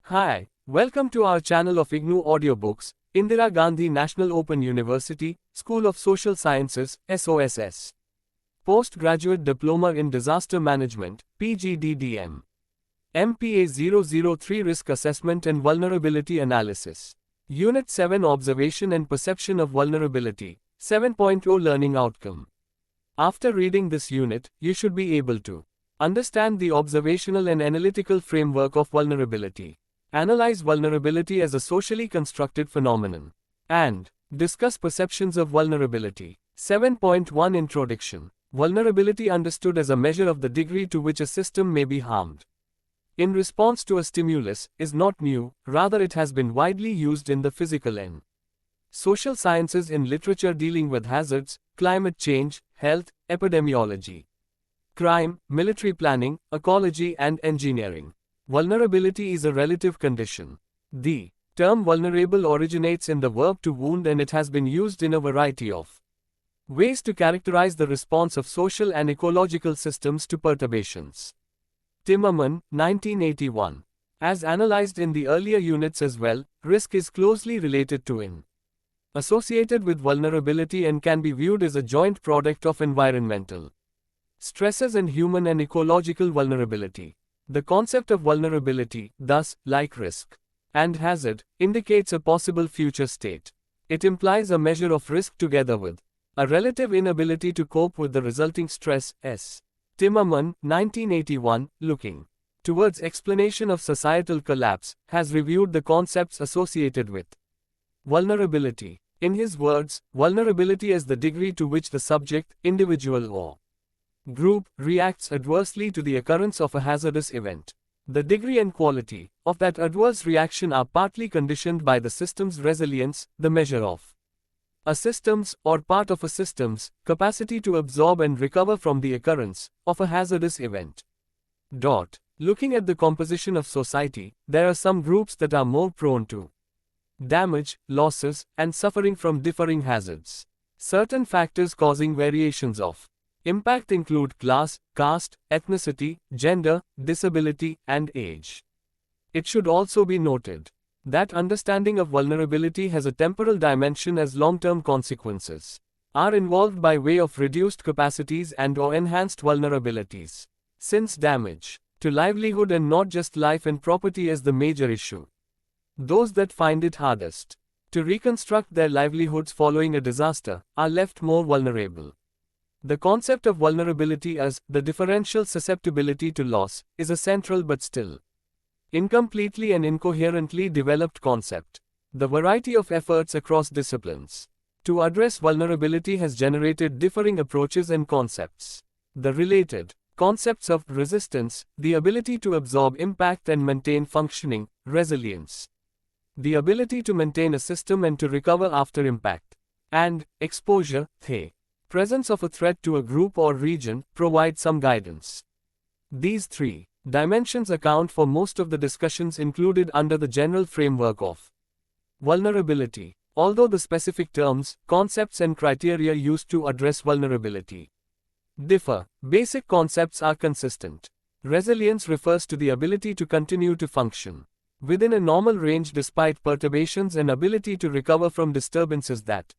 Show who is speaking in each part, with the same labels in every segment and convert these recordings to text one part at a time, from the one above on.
Speaker 1: Hi, welcome to our channel of IGNOU audiobooks, Indira Gandhi National Open University, School of Social Sciences, SOSS. Postgraduate Diploma in Disaster Management, PGDDM. MPA 003 Risk Assessment and Vulnerability Analysis. Unit-7 Observation and Perception of Vulnerability, 7.0 Learning Outcome. After reading this unit, you should be able to understand the observational and analytical framework of vulnerability, analyze vulnerability as a socially constructed phenomenon, and discuss perceptions of vulnerability. 7.1 Introduction. Vulnerability understood as a measure of the degree to which a system may be harmed in response to a stimulus is not new, rather it has been widely used in the physical and social sciences in literature dealing with hazards, climate change, health, epidemiology, crime, military planning, ecology and engineering. Vulnerability is a relative condition. The term vulnerable originates in the verb to wound and it has been used in a variety of ways to characterize the response of social and ecological systems to perturbations. Timmerman, 1981. As analyzed in the earlier units as well, risk is closely related to associated with vulnerability and can be viewed as a joint product of environmental stresses and human and ecological vulnerability. The concept of vulnerability, thus, like risk and hazard, indicates a possible future state. It implies a measure of risk together with a relative inability to cope with the resulting stress. S. Timmerman, 1981, looking towards explanation of societal collapse, has reviewed the concepts associated with vulnerability. In his words, vulnerability is the degree to which the subject, individual or group, reacts adversely to the occurrence of a hazardous event. The degree and quality of that adverse reaction are partly conditioned by the system's resilience, the measure of a system's, or part of a system's, capacity to absorb and recover from the occurrence of a hazardous event. Looking at the composition of society, there are some groups that are more prone to damage, losses, and suffering from differing hazards. Certain factors causing variations of impact include class, caste, ethnicity, gender, disability, and age. It should also be noted that understanding of vulnerability has a temporal dimension as long-term consequences are involved by way of reduced capacities and/or enhanced vulnerabilities. Since damage to livelihood and not just life and property is the major issue, those that find it hardest to reconstruct their livelihoods following a disaster are left more vulnerable. The concept of vulnerability as the differential susceptibility to loss is a central but still incompletely and incoherently developed concept. The variety of efforts across disciplines to address vulnerability has generated differing approaches and concepts. The related concepts of resistance, the ability to absorb impact and maintain functioning, resilience, the ability to maintain a system and to recover after impact, and exposure, the presence of a threat to a group or region, provide some guidance. These three dimensions account for most of the discussions included under the general framework of vulnerability. Although the specific terms, concepts and criteria used to address vulnerability differ, basic concepts are consistent. Resilience refers to the ability to continue to function within a normal range despite perturbations and ability to recover from disturbances that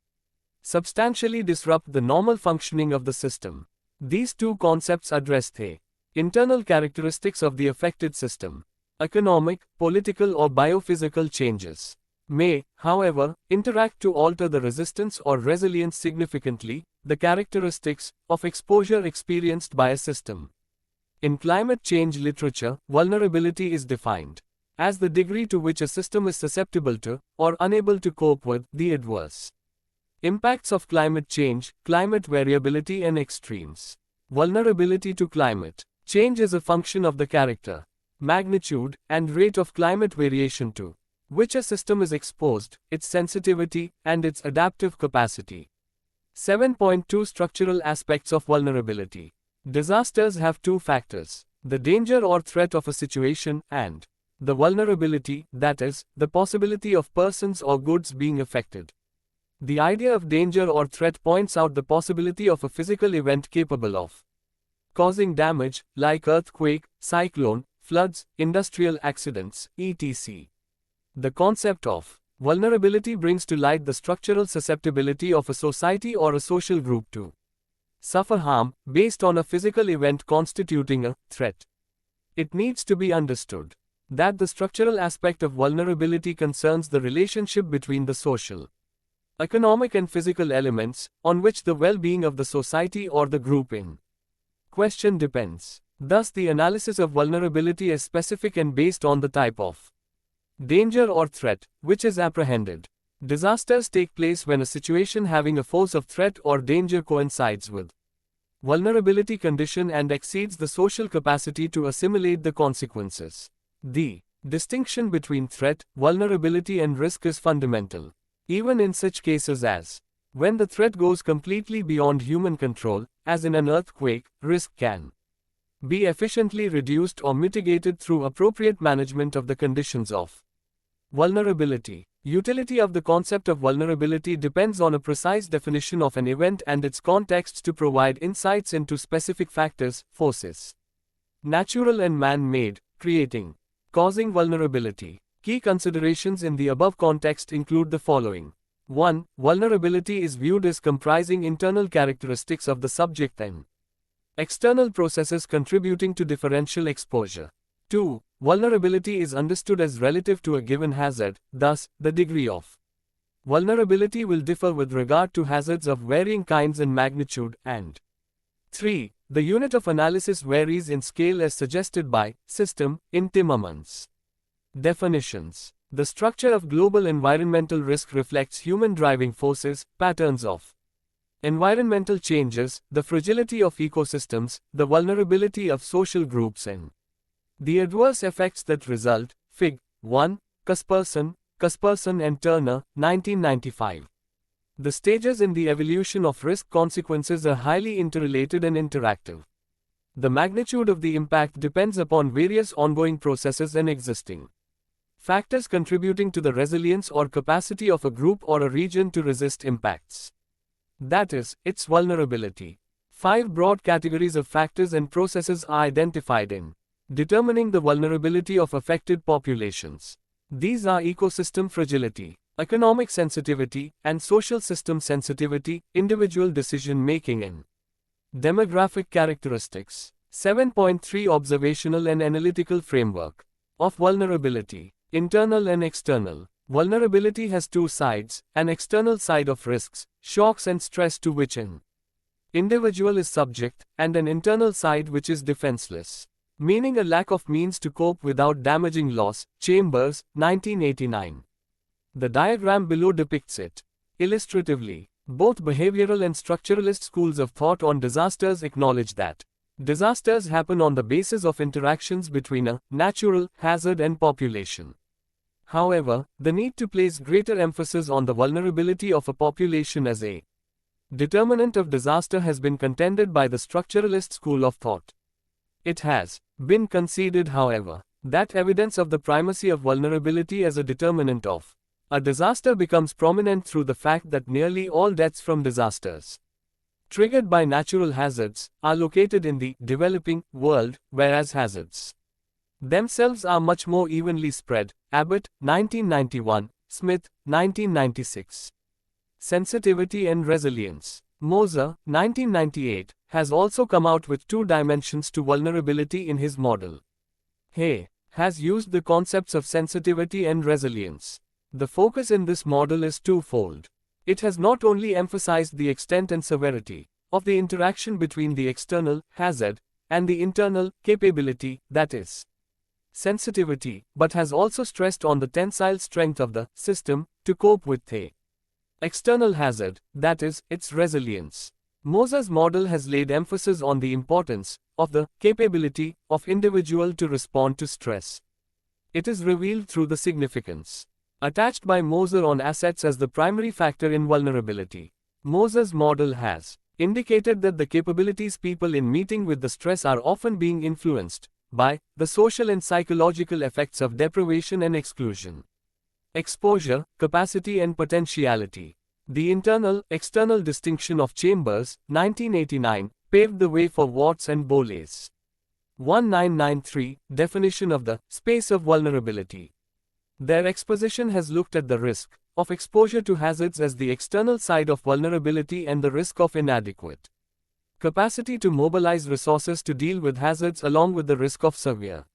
Speaker 1: substantially disrupt the normal functioning of the system. These two concepts address the internal characteristics of the affected system. Economic, political or biophysical changes may, however, interact to alter the resistance or resilience significantly, the characteristics of exposure experienced by a system. In climate change literature, vulnerability is defined as the degree to which a system is susceptible to, or unable to cope with, the adverse impacts of climate change, climate variability and extremes. Vulnerability to climate change is a function of the character, magnitude, and rate of climate variation to which a system is exposed, its sensitivity, and its adaptive capacity. 7.2 Structural aspects of vulnerability. Disasters have two factors: the danger or threat of a situation, and the vulnerability, that is, the possibility of persons or goods being affected. The idea of danger or threat points out the possibility of a physical event capable of causing damage, like earthquake, cyclone, floods, industrial accidents, etc. The concept of vulnerability brings to light the structural susceptibility of a society or a social group to suffer harm based on a physical event constituting a threat. It needs to be understood that the structural aspect of vulnerability concerns the relationship between the social, economic and physical elements on which the well-being of the society or the group in question depends. Thus, the analysis of vulnerability is specific and based on the type of danger or threat which is apprehended. Disasters take place when a situation having a force of threat or danger coincides with vulnerability condition and exceeds the social capacity to assimilate the consequences. The distinction between threat, vulnerability and risk is fundamental. Even in such cases as when the threat goes completely beyond human control, as in an earthquake, risk can be efficiently reduced or mitigated through appropriate management of the conditions of vulnerability. Utility of the concept of vulnerability depends on a precise definition of an event and its context to provide insights into specific factors, forces, natural and man-made, creating, causing vulnerability. Key considerations in the above context include the following. 1. Vulnerability is viewed as comprising internal characteristics of the subject and external processes contributing to differential exposure. 2. Vulnerability is understood as relative to a given hazard, thus, the degree of vulnerability will differ with regard to hazards of varying kinds and magnitude, and 3. The unit of analysis varies in scale as suggested by system in Timmermans. Definitions. The structure of global environmental risk reflects human driving forces, patterns of environmental changes, the fragility of ecosystems, the vulnerability of social groups and the adverse effects that result. Fig. 1. Cusperson and Turner, 1995. The stages in the evolution of risk consequences are highly interrelated and interactive. The magnitude of the impact depends upon various ongoing processes and existing factors contributing to the resilience or capacity of a group or a region to resist impacts. That is, its vulnerability. 5 broad categories of factors and processes are identified in determining the vulnerability of affected populations. These are ecosystem fragility, economic sensitivity, and social system sensitivity, individual decision-making and demographic characteristics. 7.3 Observational and analytical framework of vulnerability. Internal and external. Vulnerability has two sides, an external side of risks, shocks and stress to which an individual is subject, and an internal side which is defenseless, meaning a lack of means to cope without damaging loss. Chambers, 1989. The diagram below depicts it illustratively. Both behavioral and structuralist schools of thought on disasters acknowledge that disasters happen on the basis of interactions between a natural hazard and population. However, the need to place greater emphasis on the vulnerability of a population as a determinant of disaster has been contended by the structuralist school of thought. It has been conceded, however, that evidence of the primacy of vulnerability as a determinant of a disaster becomes prominent through the fact that nearly all deaths from disasters triggered by natural hazards are located in the developing world, whereas hazards themselves are much more evenly spread. Abbott, 1991, Smith, 1996. Sensitivity and resilience. Moser, 1998, has also come out with 2 dimensions to vulnerability in his model. Hay has used the concepts of sensitivity and resilience. The focus in this model is twofold. It has not only emphasized the extent and severity of the interaction between the external hazard and the internal capability, that is, sensitivity, but has also stressed on the tensile strength of the system to cope with the external hazard, that is, its resilience. Moser's model has laid emphasis on the importance of the capability of individual to respond to stress. It is revealed through the significance attached by Moser on assets as the primary factor in vulnerability. Moser's model has indicated that the capabilities people in meeting with the stress are often being influenced by the social and psychological effects of deprivation and exclusion, exposure, capacity and potentiality. The internal-external distinction of Chambers, 1989, paved the way for Watts and Boles. 1993, Definition of the Space of Vulnerability. Their exposition has looked at the risk of exposure to hazards as the external side of vulnerability and the risk of inadequate capacity to mobilize resources to deal with hazards along with the risk of severe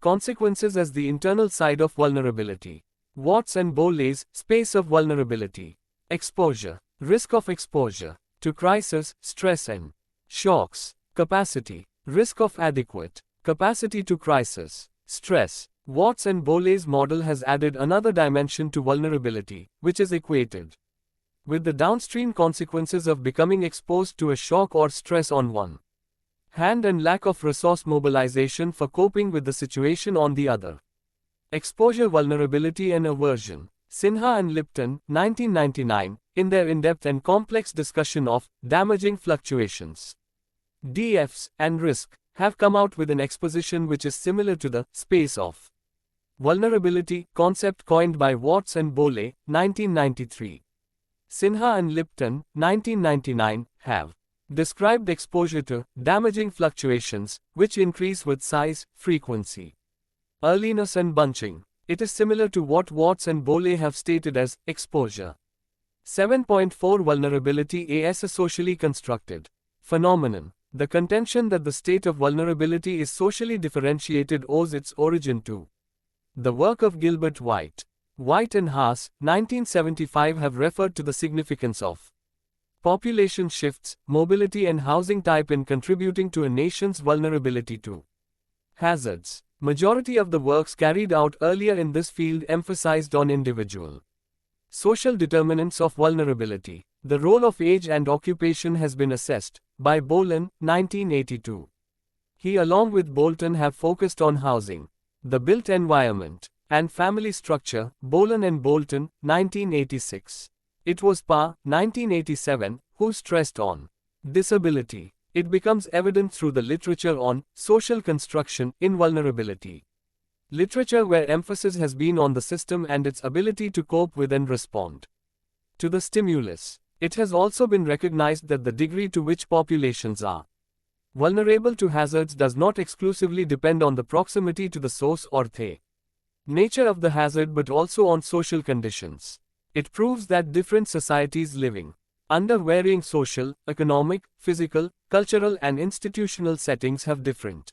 Speaker 1: consequences as the internal side of vulnerability. Watts and Bowley's Space of Vulnerability. Exposure. Risk of exposure to crisis, stress and shocks. Capacity. Risk of adequate capacity to crisis, stress. Watts and Bowley's model has added another dimension to vulnerability, which is equated with the downstream consequences of becoming exposed to a shock or stress on one hand and lack of resource mobilization for coping with the situation on the other. Exposure, vulnerability and aversion. Sinha and Lipton, 1999, in their in-depth and complex discussion of damaging fluctuations, DFs, and risk, have come out with an exposition which is similar to the space of vulnerability concept coined by Watts and Bowley, 1993. Sinha and Lipton, 1999, have described exposure to damaging fluctuations, which increase with size, frequency, earliness and bunching. It is similar to what Watts and Bowley have stated as exposure. 7.4 Vulnerability as a socially constructed phenomenon. The contention that the state of vulnerability is socially differentiated owes its origin to the work of Gilbert White. White and Haas, 1975, have referred to the significance of population shifts, mobility and housing type in contributing to a nation's vulnerability to hazards. Majority of the works carried out earlier in this field emphasized on individual social determinants of vulnerability. The role of age and occupation has been assessed by Bolan, 1982. He along with Bolton have focused on housing, the built environment, and family structure. Bolan and Bolton, 1986. It was Parr, 1987, who stressed on disability. It becomes evident through the literature on social construction in vulnerability. Literature where emphasis has been on the system and its ability to cope with and respond to the stimulus. It has also been recognized that the degree to which populations are vulnerable to hazards does not exclusively depend on the proximity to the source or the nature of the hazard but also on social conditions. It proves that different societies living under varying social, economic, physical, cultural and institutional settings have different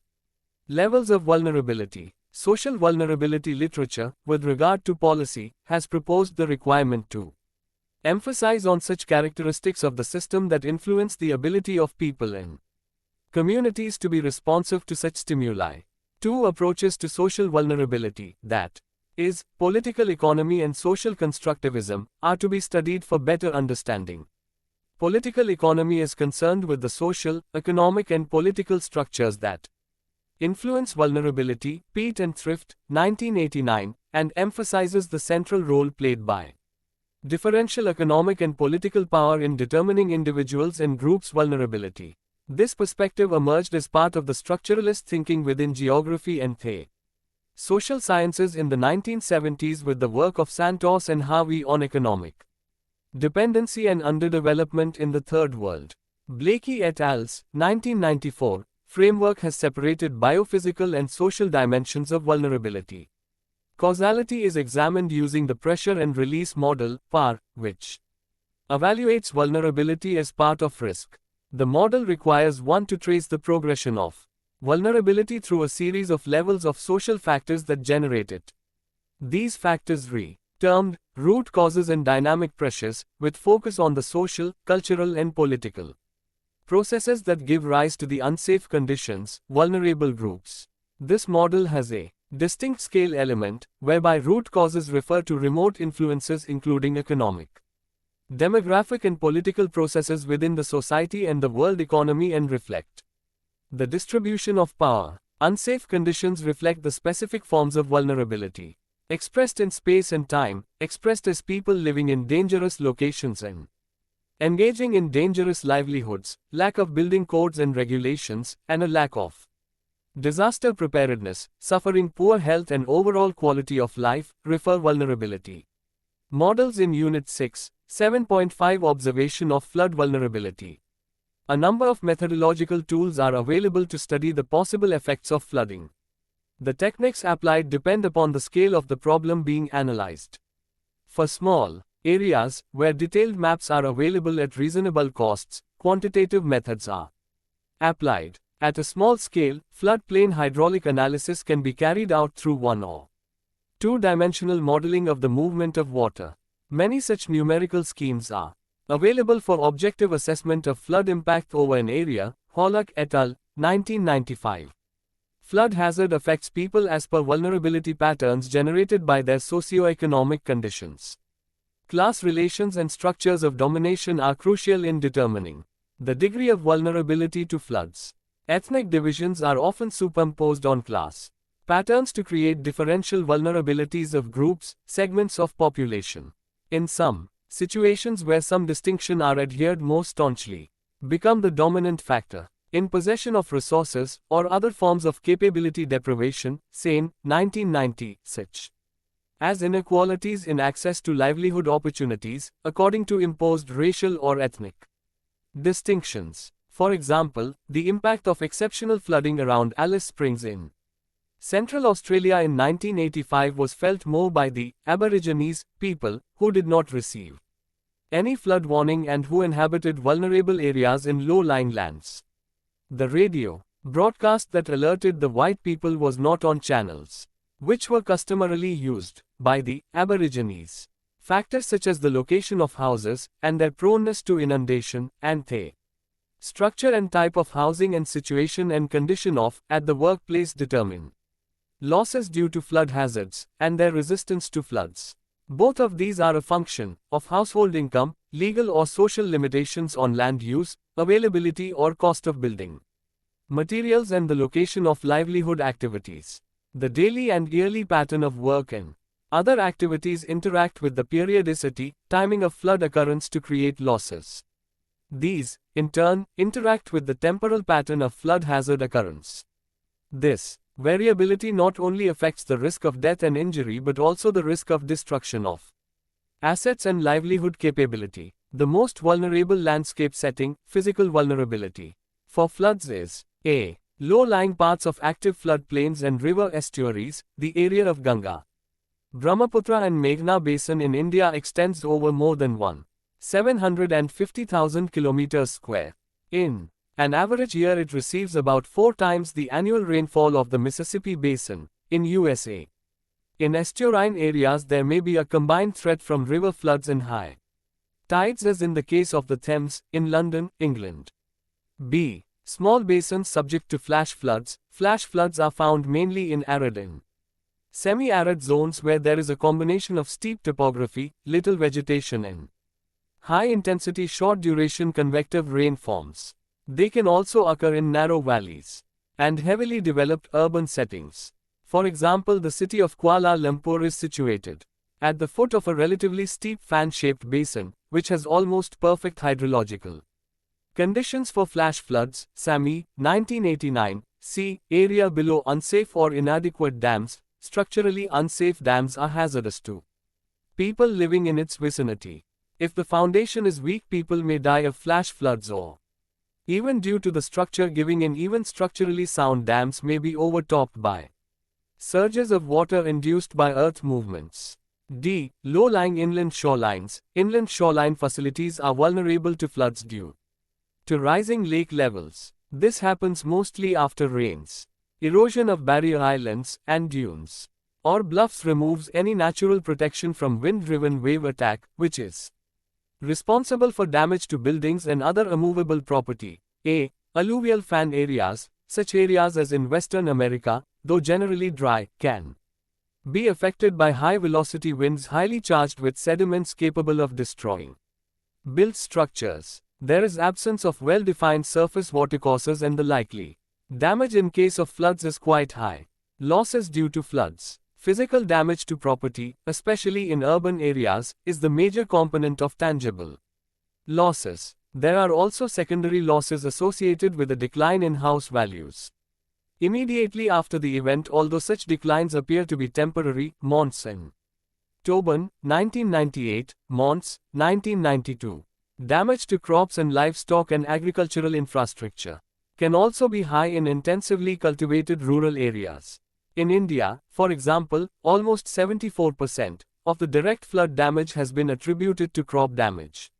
Speaker 1: levels of vulnerability. Social vulnerability literature, with regard to policy, has proposed the requirement to emphasize on such characteristics of the system that influence the ability of people in communities to be responsive to such stimuli. Two approaches to social vulnerability, that is, political economy and social constructivism, are to be studied for better understanding. Political economy is concerned with the social, economic and political structures that influence vulnerability, Peat and Thrift, 1989, and emphasizes the central role played by differential economic and political power in determining individuals' and groups' vulnerability. This perspective emerged as part of the structuralist thinking within geography and the social sciences in the 1970s with the work of Santos and Harvey on economic dependency and underdevelopment in the Third World. Blakey et al.'s 1994 framework has separated biophysical and social dimensions of vulnerability. Causality is examined using the pressure and release model, PAR, which evaluates vulnerability as part of risk. The model requires one to trace the progression of vulnerability through a series of levels of social factors that generate it. These factors termed root causes and dynamic pressures, with focus on the social, cultural and political processes that give rise to the unsafe conditions, vulnerable groups. This model has a distinct scale element, whereby root causes refer to remote influences including economic, demographic and political processes within the society and the world economy and reflect the distribution of power. Unsafe conditions reflect the specific forms of vulnerability, expressed in space and time, expressed as people living in dangerous locations and engaging in dangerous livelihoods, lack of building codes and regulations, and a lack of disaster preparedness, suffering poor health and overall quality of life, refer vulnerability. Models in Unit 6, 7.5 Observation of flood vulnerability. A number of methodological tools are available to study the possible effects of flooding. The techniques applied depend upon the scale of the problem being analyzed. For small areas, where detailed maps are available at reasonable costs, quantitative methods are applied. At a small scale, floodplain hydraulic analysis can be carried out through one or two-dimensional modeling of the movement of water. Many such numerical schemes are available for objective assessment of flood impact over an area. Hollock et al., 1995. Flood hazard affects people as per vulnerability patterns generated by their socio-economic conditions. Class relations and structures of domination are crucial in determining the degree of vulnerability to floods. Ethnic divisions are often superimposed on class patterns to create differential vulnerabilities of groups, segments of population. In some situations where some distinction are adhered more staunchly, become the dominant factor. In possession of resources, or other forms of capability deprivation, Sane, 1990, such as inequalities in access to livelihood opportunities, according to imposed racial or ethnic distinctions. For example, the impact of exceptional flooding around Alice Springs in Central Australia in 1985 was felt more by the Aborigines, people who did not receive any flood warning and who inhabited vulnerable areas in low-lying lands. The radio broadcast that alerted the white people was not on channels which were customarily used by the Aborigines. Factors such as the location of houses and their proneness to inundation and the structure and type of housing and situation and condition of at the workplace determine losses due to flood hazards and their resistance to floods. Both of these are a function of household income, legal or social limitations on land use, availability or cost of building materials, and the location of livelihood activities. The daily and yearly pattern of work and other activities interact with the periodicity, timing of flood occurrence to create losses. These, in turn, interact with the temporal pattern of flood hazard occurrence. This variability not only affects the risk of death and injury but also the risk of destruction of assets and livelihood capability. The most vulnerable landscape setting, physical vulnerability, for floods is a. Low-lying parts of active floodplains and river estuaries. The area of Ganga, Brahmaputra and Meghna basin in India extends over more than 750,000 kilometers square. In an average year it receives about 4 times the annual rainfall of the Mississippi basin, in USA. In estuarine areas there may be a combined threat from river floods and high tides, as in the case of the Thames, in London, England. B. Small basins subject to flash floods. Flash floods are found mainly in arid and semi-arid zones where there is a combination of steep topography, little vegetation and high-intensity short-duration convective rainforms. They can also occur in narrow valleys and heavily developed urban settings. For example, the city of Kuala Lumpur is situated at the foot of a relatively steep fan-shaped basin, which has almost perfect hydrological conditions for flash floods. Sami, 1989. C. Area below unsafe or inadequate dams. Structurally unsafe dams are hazardous to people living in its vicinity. If the foundation is weak, people may die of flash floods, or even due to the structure giving in. Even structurally sound dams may be overtopped by surges of water induced by earth movements. D. Low-lying inland shorelines. Inland shoreline facilities are vulnerable to floods due to rising lake levels. This happens mostly after rains. Erosion of barrier islands and dunes or bluffs removes any natural protection from wind-driven wave attack, which is responsible for damage to buildings and other immovable property. A. Alluvial fan areas. Such areas as in Western America, though generally dry, can be affected by high-velocity winds highly charged with sediments capable of destroying built structures. There is absence of well-defined surface watercourses and the likely damage in case of floods is quite high. Losses due to floods. Physical damage to property, especially in urban areas, is the major component of tangible losses. There are also secondary losses associated with a decline in house values immediately after the event, although such declines appear to be temporary. Monts and Tobin, 1998, Monts, 1992. Damage to crops and livestock and agricultural infrastructure can also be high in intensively cultivated rural areas. In India, for example, almost 74% of the direct flood damage has been attributed to crop damage.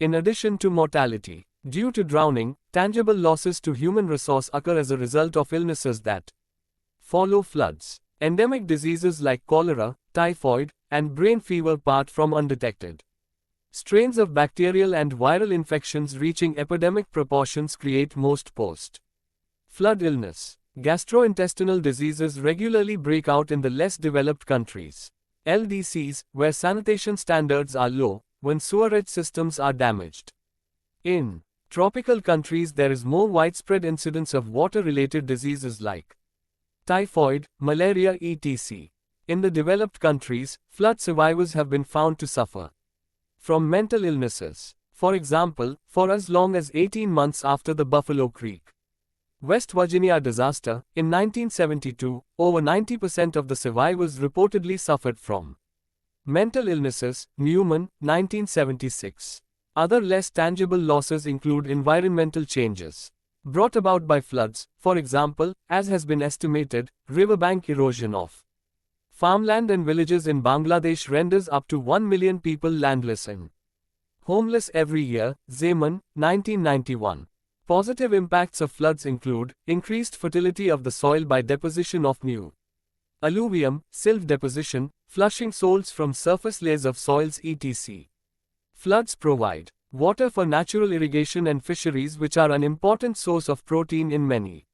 Speaker 1: In addition to mortality due to drowning, tangible losses to human resource occur as a result of illnesses that follow floods. Endemic diseases like cholera, typhoid, and brain fever part from undetected. Strains of bacterial and viral infections reaching epidemic proportions create most post-flood illness. Gastrointestinal diseases regularly break out in the less developed countries. LDCs, where sanitation standards are low, when sewerage systems are damaged. In tropical countries there is more widespread incidence of water-related diseases like typhoid, malaria etc. In the developed countries, flood survivors have been found to suffer from mental illnesses. For example, for as long as 18 months after the Buffalo Creek, West Virginia disaster, in 1972, over 90% of the survivors reportedly suffered from mental illnesses. Newman, 1976. Other less tangible losses include environmental changes brought about by floods, for example, as has been estimated, riverbank erosion of farmland and villages in Bangladesh renders up to 1 million people landless and homeless every year. Zeman, 1991. Positive impacts of floods include increased fertility of the soil by deposition of new alluvium, silt deposition, flushing salts from surface layers of soils etc. Floods provide water for natural irrigation and fisheries, which are an important source of protein in many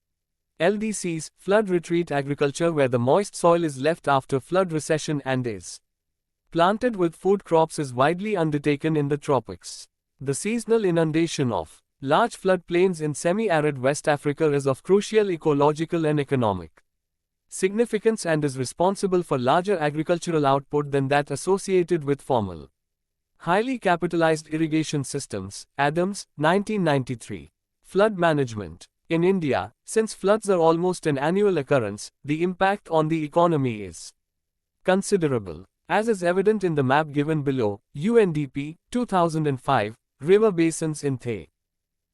Speaker 1: LDCs, flood retreat agriculture, where the moist soil is left after flood recession and is planted with food crops, is widely undertaken in the tropics. The seasonal inundation of large floodplains in semi-arid West Africa is of crucial ecological and economic significance and is responsible for larger agricultural output than that associated with formal highly capitalized irrigation systems. Adams, 1993. Flood management. In India, since floods are almost an annual occurrence, the impact on the economy is considerable. As is evident in the map given below, UNDP, 2005, river basins in the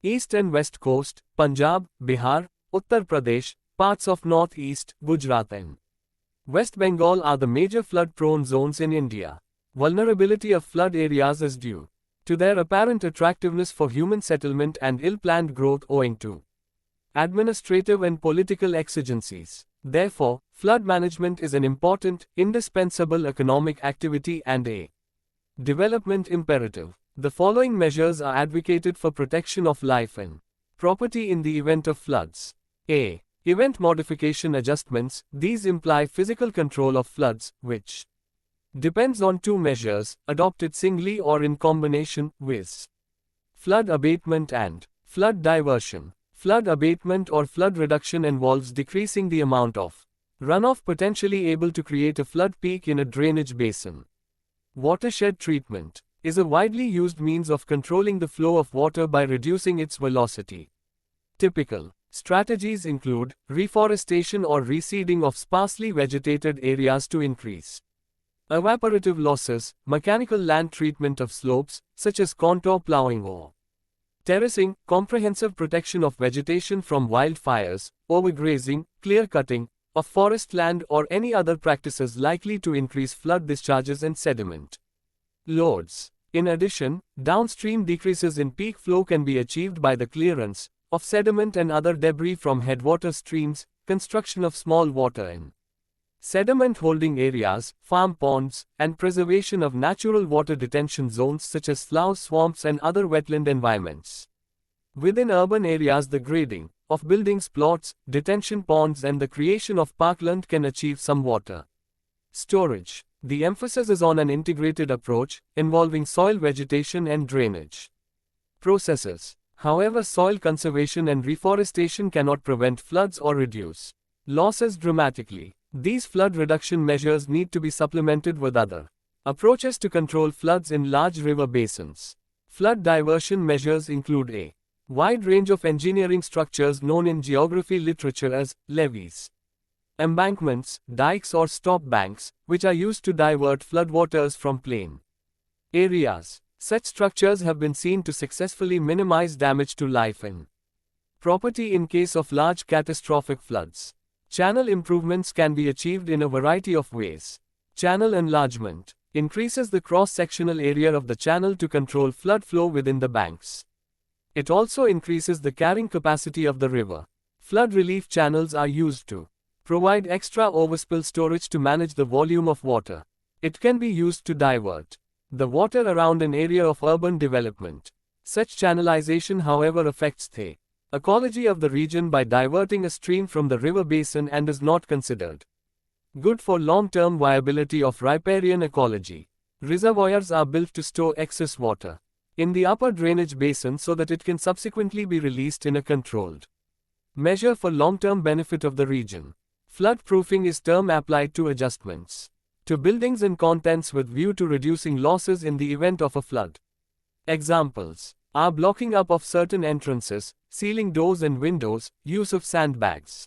Speaker 1: east and west coast, Punjab, Bihar, Uttar Pradesh, parts of northeast, Gujarat and West Bengal are the major flood-prone zones in India. Vulnerability of flood areas is due to their apparent attractiveness for human settlement and ill-planned growth owing to administrative and political exigencies. Therefore, flood management is an important, indispensable economic activity and a development imperative. The following measures are advocated for protection of life and property in the event of floods. A. Event modification adjustments. These imply physical control of floods, which depends on two measures, adopted singly or in combination, viz. flood abatement and flood diversion. Flood abatement or flood reduction involves decreasing the amount of runoff potentially able to create a flood peak in a drainage basin. Watershed treatment is a widely used means of controlling the flow of water by reducing its velocity. Typical strategies include reforestation or reseeding of sparsely vegetated areas to increase evaporative losses, mechanical land treatment of slopes, such as contour plowing or terracing, comprehensive protection of vegetation from wildfires, overgrazing, clear-cutting of forest land, or any other practices likely to increase flood discharges and sediment loads. In addition, downstream decreases in peak flow can be achieved by the clearance of sediment and other debris from headwater streams, construction of small water and sediment holding areas, farm ponds, and preservation of natural water detention zones such as sloughs, swamps, and other wetland environments. Within urban areas, the grading of buildings, plots, detention ponds, and the creation of parkland can achieve some water storage. The emphasis is on an integrated approach involving soil vegetation and drainage processes. However, soil conservation and reforestation cannot prevent floods or reduce losses dramatically. These flood reduction measures need to be supplemented with other approaches to control floods in large river basins. Flood diversion measures include a wide range of engineering structures known in geography literature as levees, embankments, dikes, or stop banks, which are used to divert floodwaters from plain areas. Such structures have been seen to successfully minimize damage to life and property in case of large catastrophic floods. Channel improvements can be achieved in a variety of ways. Channel enlargement increases the cross-sectional area of the channel to control flood flow within the banks. It also increases the carrying capacity of the river. Flood relief channels are used to provide extra overspill storage to manage the volume of water. It can be used to divert the water around an area of urban development. Such channelization, however, affects the ecology of the region by diverting a stream from the river basin and is not considered good for long-term viability of riparian ecology. Reservoirs are built to store excess water in the upper drainage basin so that it can subsequently be released in a controlled measure for long-term benefit of the region. Flood-proofing is term applied to adjustments to buildings and contents with view to reducing losses in the event of a flood. Examples are blocking up of certain entrances, sealing doors and windows, use of sandbags,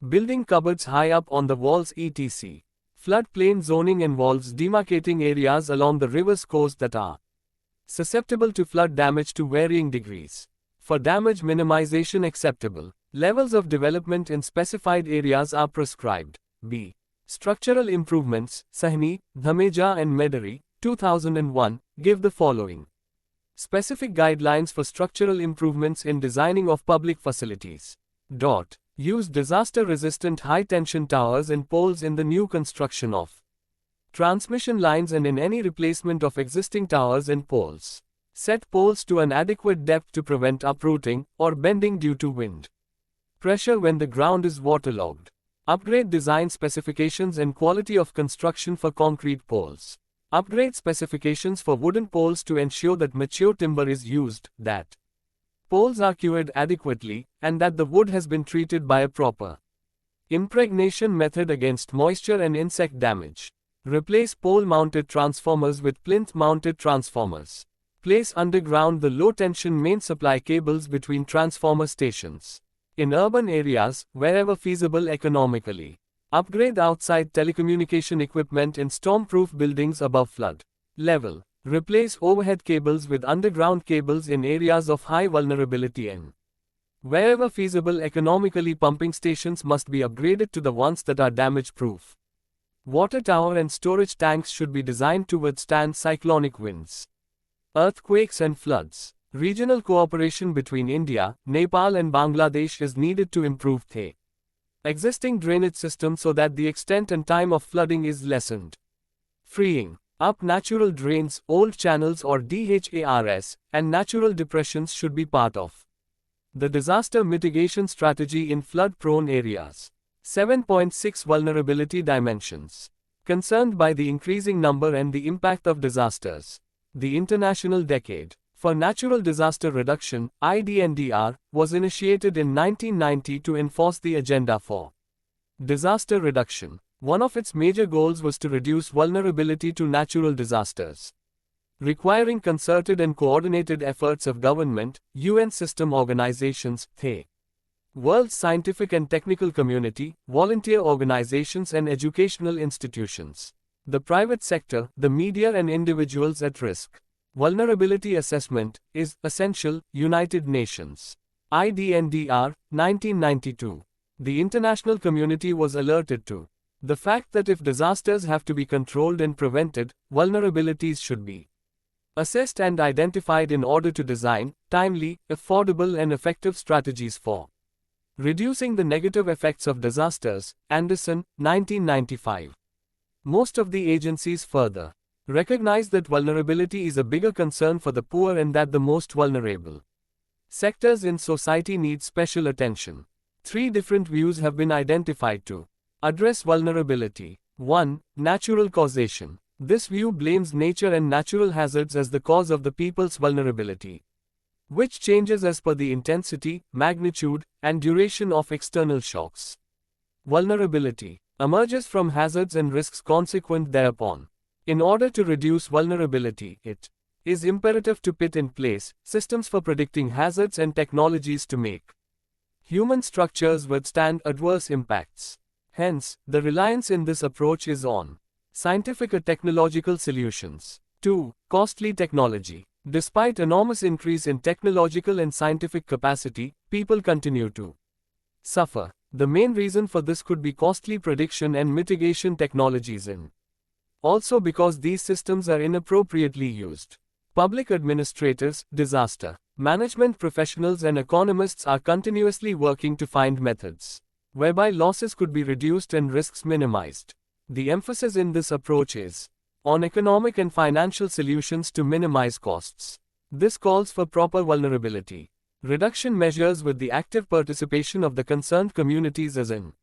Speaker 1: building cupboards high up on the walls etc. Floodplain zoning involves demarcating areas along the river's coast that are susceptible to flood damage to varying degrees. For damage minimization, acceptable levels of development in specified areas are prescribed. B. Structural improvements, Sahni, Dhameja and Medari, 2001, give the following specific guidelines for structural improvements in designing of public facilities. Use disaster-resistant high-tension towers and poles in the new construction of transmission lines and in any replacement of existing towers and poles. Set poles to an adequate depth to prevent uprooting or bending due to wind pressure when the ground is waterlogged. Upgrade design specifications and quality of construction for concrete poles. Upgrade specifications for wooden poles to ensure that mature timber is used, that poles are cured adequately, and that the wood has been treated by a proper impregnation method against moisture and insect damage. Replace pole-mounted transformers with plinth-mounted transformers. Place underground the low-tension main supply cables between transformer stations. In urban areas, wherever feasible economically, upgrade outside telecommunication equipment in storm-proof buildings above flood level. Replace overhead cables with underground cables in areas of high vulnerability and wherever feasible economically pumping stations must be upgraded to the ones that are damage-proof. Water tower and storage tanks should be designed to withstand cyclonic winds, earthquakes and floods. Regional cooperation between India, Nepal and Bangladesh is needed to improve the existing drainage system so that the extent and time of flooding is lessened. Freeing up natural drains, old channels or DHARS, and natural depressions should be part of the disaster mitigation strategy in flood-prone areas. 7.6 Vulnerability dimensions. Concerned by the increasing number and the impact of disasters. The International Decade for Natural Disaster Reduction, IDNDR, was initiated in 1990 to enforce the agenda for disaster reduction. One of its major goals was to reduce vulnerability to natural disasters, requiring concerted and coordinated efforts of government, UN system organizations, the world's scientific and technical community, volunteer organizations and educational institutions, the private sector, the media and individuals at risk. Vulnerability assessment is essential. United Nations. IDNDR, 1992. The international community was alerted to the fact that if disasters have to be controlled and prevented, vulnerabilities should be assessed and identified in order to design timely, affordable and effective strategies for reducing the negative effects of disasters. Anderson, 1995. Most of the agencies further recognize that vulnerability is a bigger concern for the poor and that the most vulnerable sectors in society need special attention. 3 different views have been identified to address vulnerability. 1. Natural causation. This view blames nature and natural hazards as the cause of the people's vulnerability, which changes as per the intensity, magnitude, and duration of external shocks. Vulnerability emerges from hazards and risks consequent thereupon. In order to reduce vulnerability, it is imperative to put in place systems for predicting hazards and technologies to make human structures withstand adverse impacts. Hence, the reliance in this approach is on scientific and technological solutions. 2. Costly technology. Despite enormous increase in technological and scientific capacity, people continue to suffer. The main reason for this could be costly prediction and mitigation technologies also because these systems are inappropriately used. Public administrators, disaster management professionals and economists are continuously working to find methods whereby losses could be reduced and risks minimized. The emphasis in this approach is on economic and financial solutions to minimize costs. This calls for proper vulnerability reduction measures with the active participation of the concerned communities as an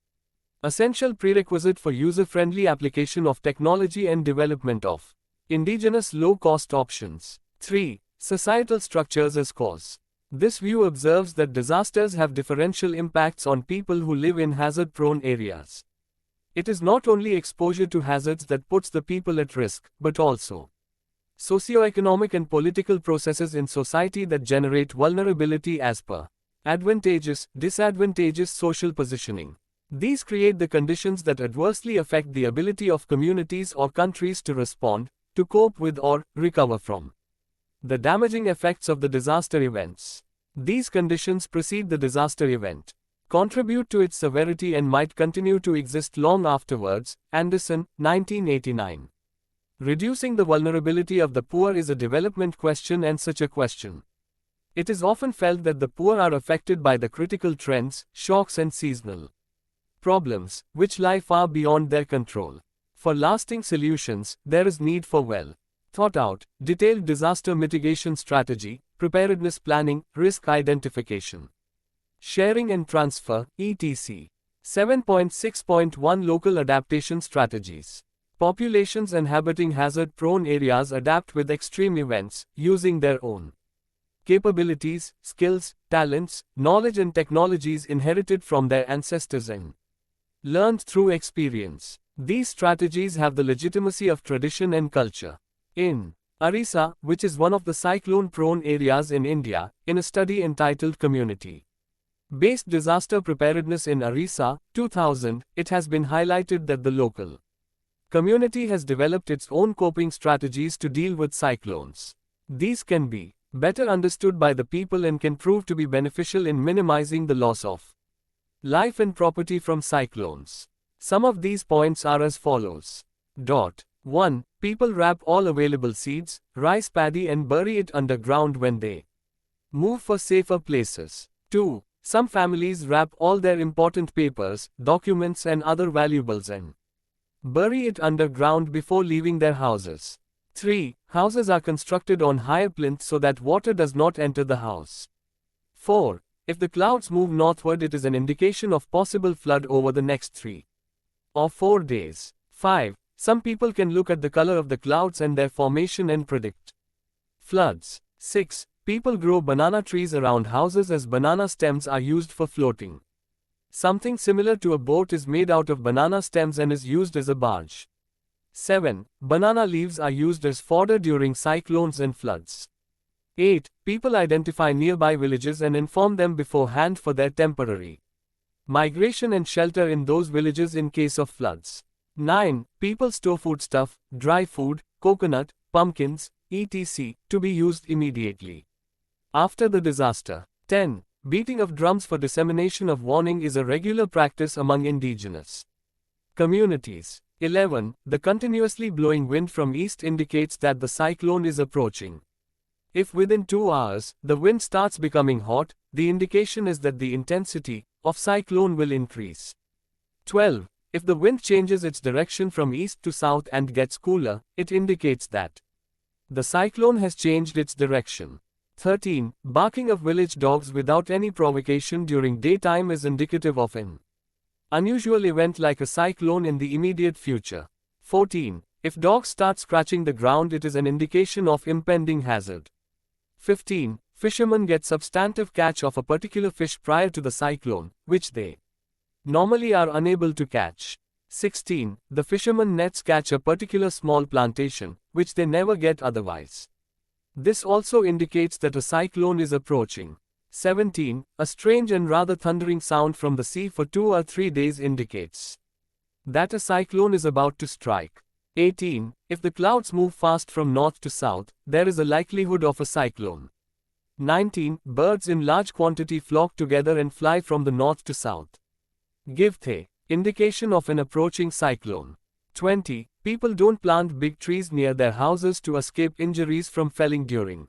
Speaker 1: essential prerequisite for user-friendly application of technology and development of indigenous low-cost options. 3. Societal structures as cause. This view observes that disasters have differential impacts on people who live in hazard-prone areas. It is not only exposure to hazards that puts the people at risk, but also socioeconomic and political processes in society that generate vulnerability as per advantageous, disadvantageous social positioning. These create the conditions that adversely affect the ability of communities or countries to respond, to cope with or recover from the damaging effects of the disaster events. These conditions precede the disaster event, contribute to its severity and might continue to exist long afterwards. Anderson, 1989. Reducing the vulnerability of the poor is a development question and such a question. It is often felt that the poor are affected by the critical trends, shocks and seasonal problems, which lie far beyond their control. For lasting solutions, there is need for well thought out, detailed disaster mitigation strategy, preparedness planning, risk identification, sharing and transfer, etc. 7.6.1 Local adaptation strategies. Populations inhabiting hazard-prone areas adapt with extreme events, using their own capabilities, skills, talents, knowledge and technologies inherited from their ancestors and learned through experience. These strategies have the legitimacy of tradition and culture. In Orissa, which is one of the cyclone-prone areas in India, in a study entitled Community-Based Disaster Preparedness in Orissa, 2000, it has been highlighted that the local community has developed its own coping strategies to deal with cyclones. These can be better understood by the people and can prove to be beneficial in minimizing the loss of life and property from cyclones. Some of these points are as follows. 1. People wrap all available seeds, rice paddy and bury it underground when they move for safer places. 2. Some families wrap all their important papers, documents and other valuables and bury it underground before leaving their houses. 3. Houses are constructed on higher plinth so that water does not enter the house. 4. If the clouds move northward, it is an indication of possible flood over the next 3 or 4 days. 5. Some people can look at the color of the clouds and their formation and predict floods. 6. People grow banana trees around houses as banana stems are used for floating. Something similar to a boat is made out of banana stems and is used as a barge. 7. Banana leaves are used as fodder during cyclones and floods. 8. People identify nearby villages and inform them beforehand for their temporary migration and shelter in those villages in case of floods. 9. People store foodstuff, dry food, coconut, pumpkins, etc. to be used immediately after the disaster. 10. Beating of drums for dissemination of warning is a regular practice among indigenous communities. 11. The continuously blowing wind from east indicates that the cyclone is approaching. If within 2 hours, the wind starts becoming hot, the indication is that the intensity of cyclone will increase. 12. If the wind changes its direction from east to south and gets cooler, it indicates that the cyclone has changed its direction. 13. Barking of village dogs without any provocation during daytime is indicative of an unusual event like a cyclone in the immediate future. 14. If dogs start scratching the ground, it is an indication of impending hazard. 15. Fishermen get substantive catch of a particular fish prior to the cyclone, which they normally are unable to catch. 16. The fishermen nets catch a particular small plantation, which they never get otherwise. This also indicates that a cyclone is approaching. 17. A strange and rather thundering sound from the sea for 2 or 3 days indicates that a cyclone is about to strike. 18. If the clouds move fast from north to south, there is a likelihood of a cyclone. 19. Birds in large quantity flock together and fly from the north to south. Give the indication of an approaching cyclone. 20. People don't plant big trees near their houses to escape injuries from felling during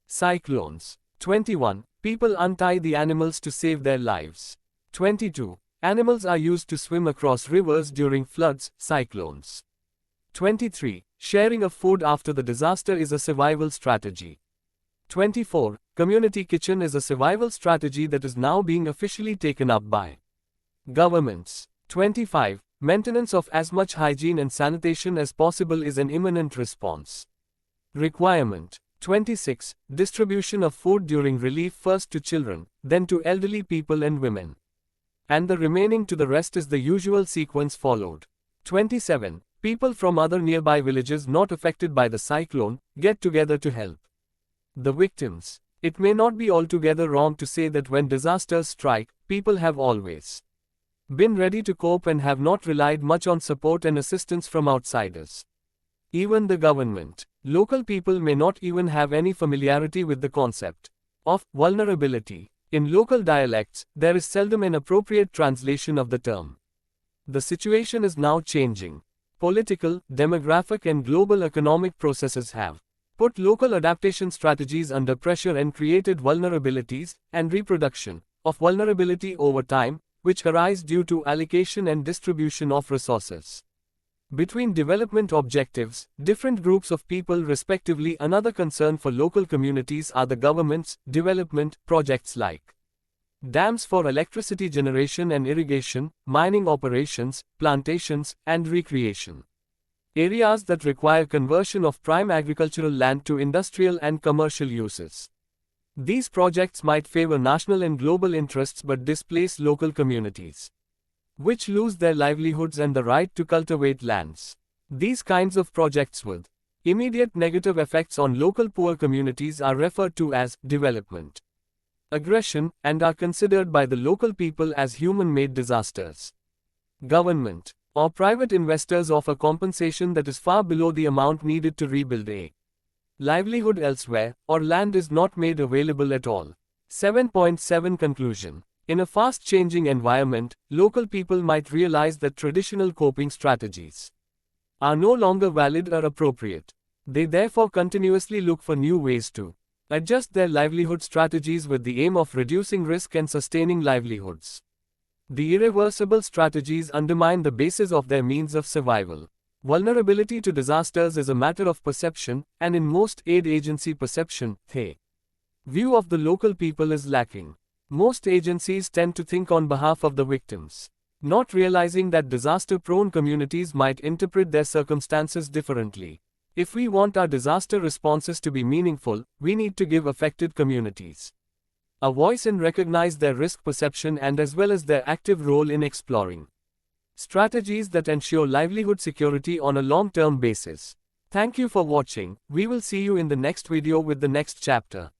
Speaker 1: cyclones. 21. People untie the animals to save their lives. 22. Animals are used to swim across rivers during floods, cyclones. 23. Sharing of food after the disaster is a survival strategy. 24. Community kitchen is a survival strategy that is now being officially taken up by governments. 25. Maintenance of as much hygiene and sanitation as possible is an imminent response requirement. 26. Distribution of food during relief first to children, then to elderly people and women. And the remaining to the rest is the usual sequence followed. 27. People from other nearby villages not affected by the cyclone get together to help the victims. It may not be altogether wrong to say that when disasters strike, people have always been ready to cope and have not relied much on support and assistance from outsiders. Even the government. Local people may not even have any familiarity with the concept of vulnerability. In local dialects, there is seldom an appropriate translation of the term. The situation is now changing. Political, demographic and global economic processes have put local adaptation strategies under pressure and created vulnerabilities and reproduction of vulnerability over time, which arise due to allocation and distribution of resources between development objectives, different groups of people respectively. Another concern for local communities are the government's development projects like dams for electricity generation and irrigation, mining operations, plantations, and recreation. Areas that require conversion of prime agricultural land to industrial and commercial uses. These projects might favor national and global interests but displace local communities, which lose their livelihoods and the right to cultivate lands. These kinds of projects with immediate negative effects on local poor communities are referred to as development aggression and are considered by the local people as human-made disasters. Government or private investors offer compensation that is far below the amount needed to rebuild a livelihood elsewhere, or land is not made available at all. 7.7 Conclusion. In a fast-changing environment, local people might realize that traditional coping strategies are no longer valid or appropriate. They therefore continuously look for new ways to adjust their livelihood strategies with the aim of reducing risk and sustaining livelihoods. The irreversible strategies undermine the basis of their means of survival. Vulnerability to disasters is a matter of perception, and in most aid agency perception, the view of the local people is lacking. Most agencies tend to think on behalf of the victims, not realizing that disaster-prone communities might interpret their circumstances differently. If we want our disaster responses to be meaningful, we need to give affected communities a voice and recognize their risk perception and as well as their active role in exploring strategies that ensure livelihood security on a long-term basis. Thank you for watching. We will see you in the next video with the next chapter.